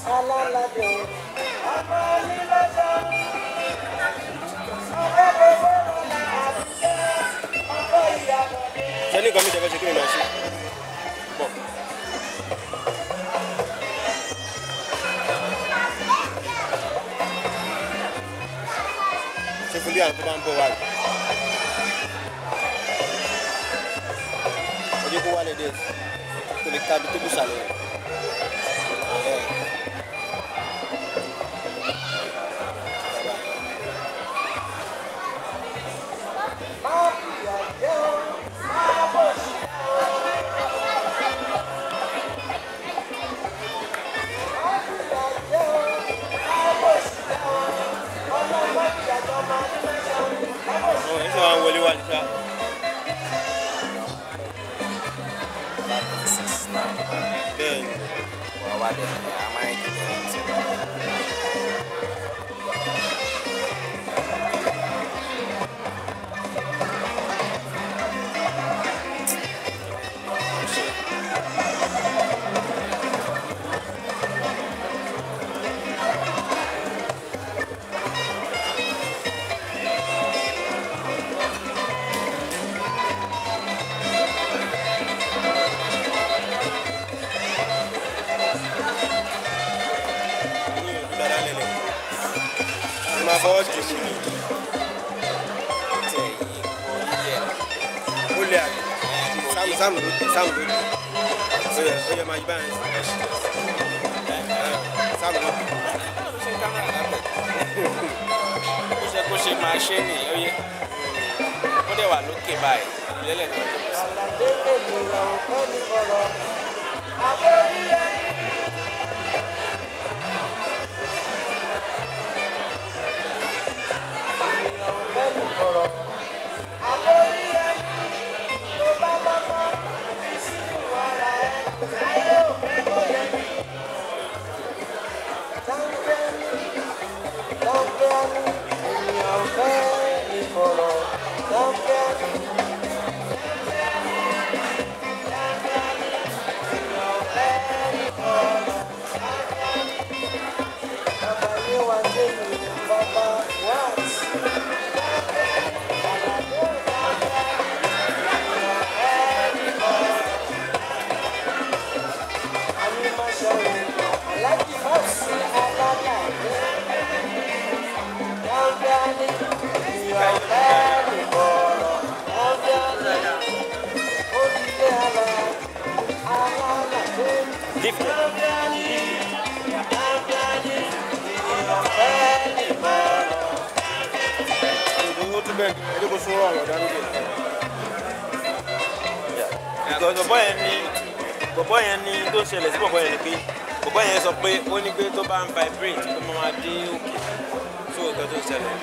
Seni kami dapat cakap nasi. Bon. Sebelum aku mampu buat. Jadi aku buat dia. Kulit kabi tu besar. Sam good. Oh yeah, my band. Sam good. Kò ṣe máa ṣe ni ó yẹ. Ó dẹ̀ wà lókè báyìí. Ìlẹ́lẹ̀ tó bọ̀bọ̀ yẹn ni tó ṣẹlẹ̀ sí bọ̀bọ̀ yẹn ni pé bọ̀bọ̀ yẹn sọ pé ó ní pé tó bá ń vibrate tó máa dé òkè tó nǹkan tó ṣẹlẹ̀.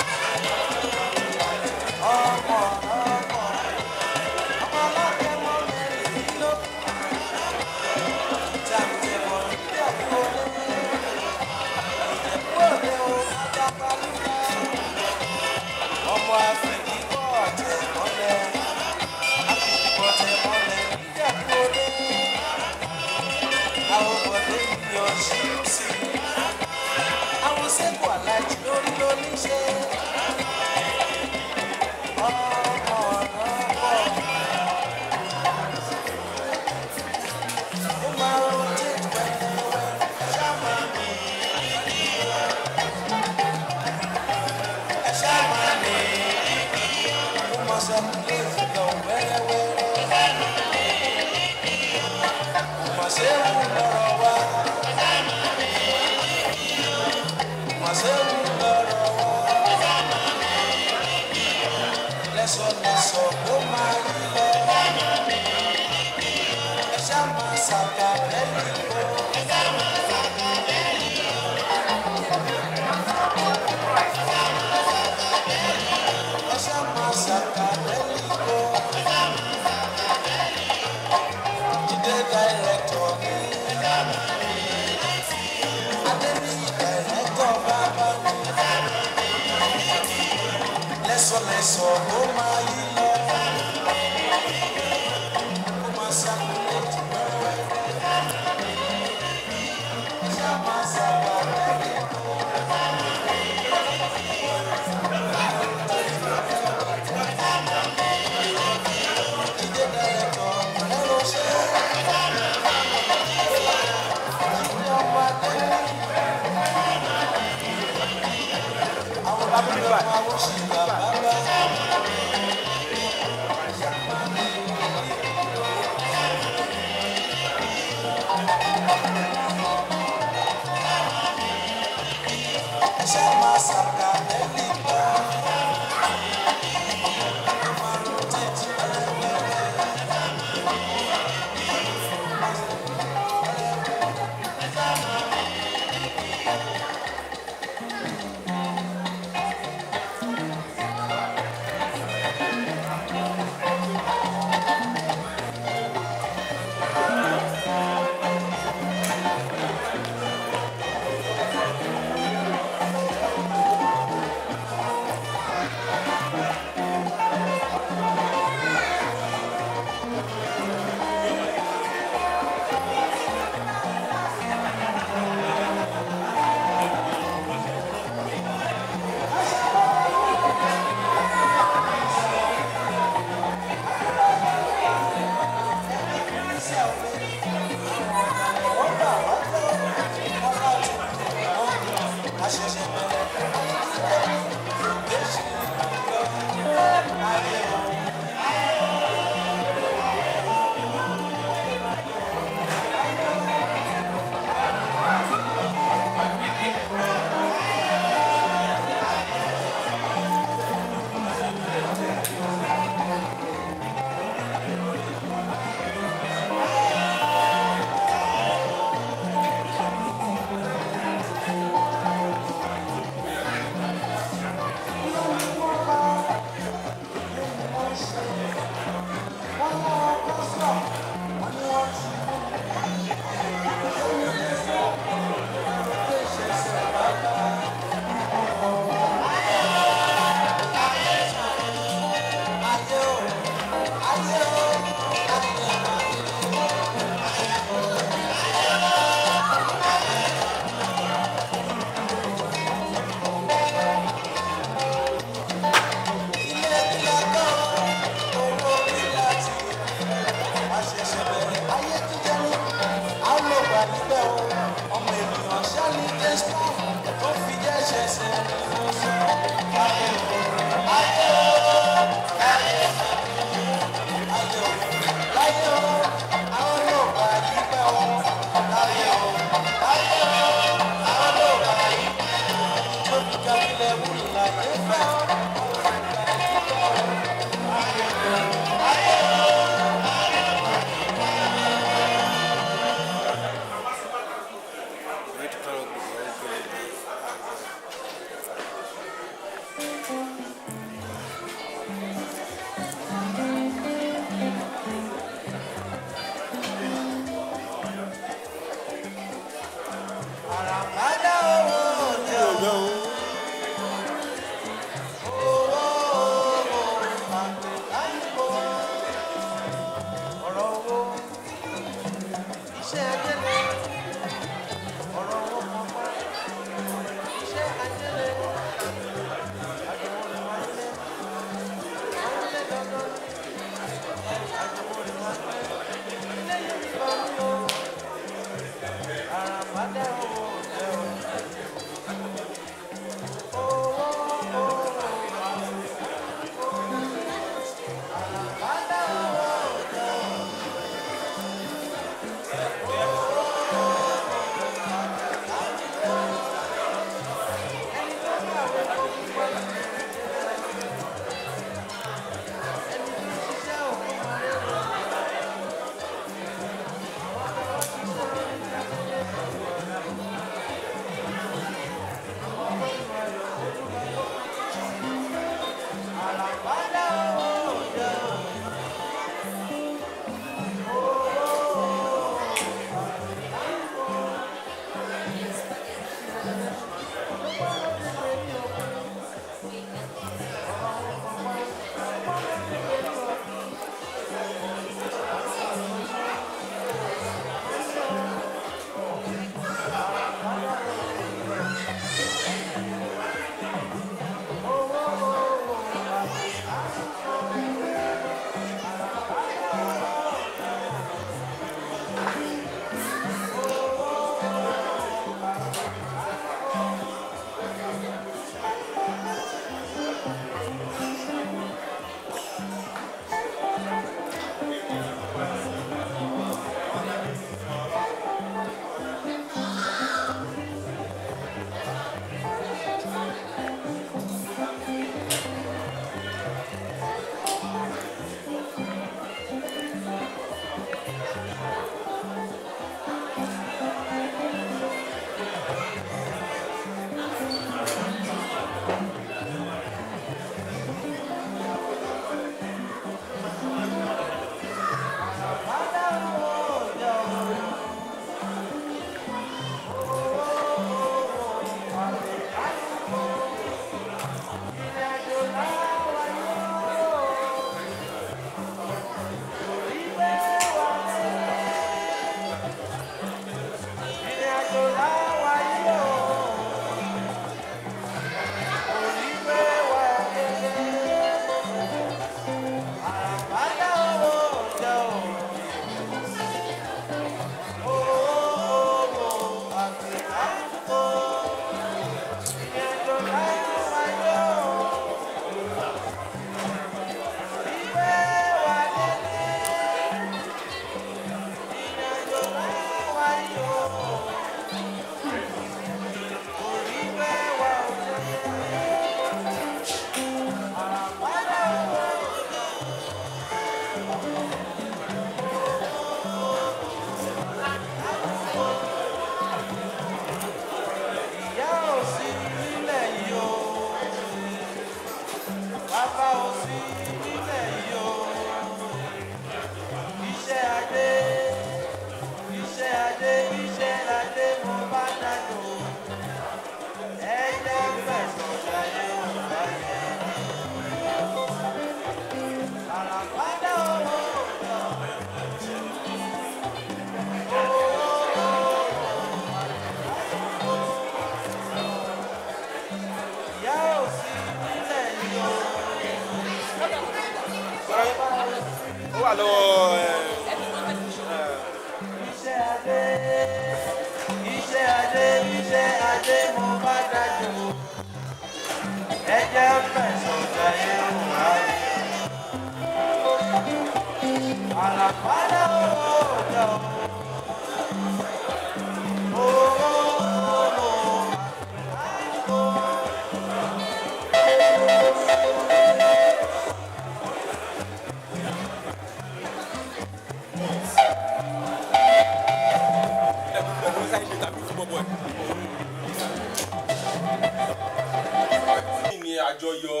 Àjọyọ̀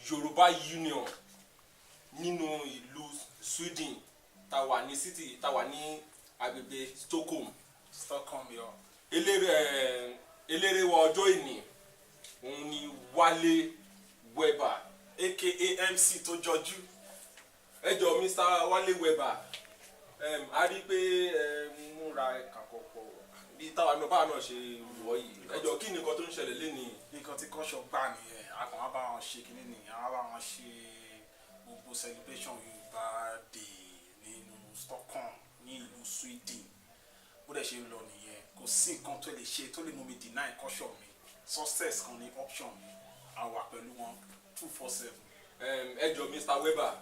Yorùbá Union nínú ìlú Sweden tá wà ní city tá wà ní agbègbè Stockholm yọ eléré wa ọjọ́ ìní òun ni Wálé Weber aka MC tó jọjú ẹjọ Mr. Wálé Weber a rí pé múra kàkọ́kọ́ bí táwa náà ṣe wọ̀ yìí ẹjọ kí ni nǹkan tó ń ṣẹlẹ̀ lénìí. nǹkan tí kọ́ṣọ́ gbà nìyẹn àwọn á bá wọn ṣe kínní nìyẹn àwọn á bá wọn ṣe gbogbo celebration Yorùbá Day nínú Stockholm ní ìlú Sweden bó dẹ̀ ṣe ń lọ nìyẹn kò sí nǹkan tó lè ṣe tó lè mú mi deny kọ́ṣọ́ mi success kan ní option mi àwa pẹ̀lú wọn 247. ẹjọ Mr. Weber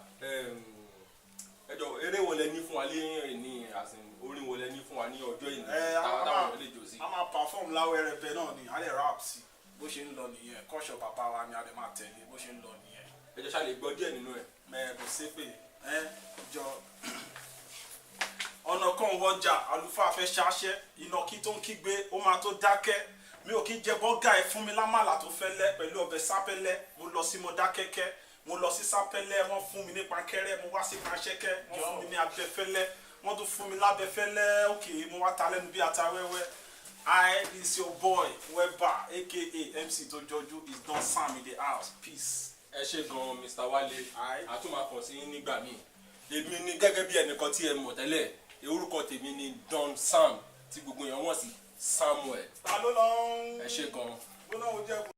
ẹjọ eré wo lẹ ní fún wa lẹ́yìn ní àsìn orin wo lẹ ní fún wa ní ọjọ́ ìní táwọn èèyàn lè jò sí. a máa perform láwẹ́rẹ́ bẹ́ẹ̀ náà ni a lè rap sí bó ṣe ń lọ nìyẹn kọ́ṣọ́ bàbá wa ni a lè máa tẹ̀lé bó ṣe ń lọ nìyẹn. ẹjọ ṣáà lè gbọ́ díẹ̀ nínú ẹ̀. mẹ́ẹ̀ kò sí pé jọ ọ̀nà kan wọjà àlùfáà fẹ́ ṣáṣẹ́ ìnàkí tó ń kígbe ó máa tó dákẹ́ mi ò kí jẹ bọ́gà ẹ̀ fún mi lámàlà tó fẹ́lẹ́ pẹ̀lú ọbẹ̀ sápẹ́lẹ́ mo lọ sí Mọdákẹ́kẹ́ mo lọ sí sápẹ́lẹ́ wọ́n fún mi ní pankẹ́rẹ́ mo wá sí Panṣẹ́kẹ́ wọ́n fún mi ní abẹ́fẹ́lẹ́ wọ́n tún fún mi lábẹ́fẹ́lẹ́ òkè mo wá ta lẹ́nu bí ata wẹ́wẹ́. I is your boy Webber aka MC tó jọjú is Don Sam in the house peace. ẹ ṣe gan Mr. Wale àtúmọ̀kàn sí nígbà míì èmi ni gẹ́gẹ́ bí ẹnìkan tí ẹ mọ̀ tẹ́lẹ̀ orúkọ tèmi ni Don Sam tí gbogbo èèyàn wọ̀n sí Samuel. ta ló lọ ń. ẹ ṣe gan. gbóná ó jẹ́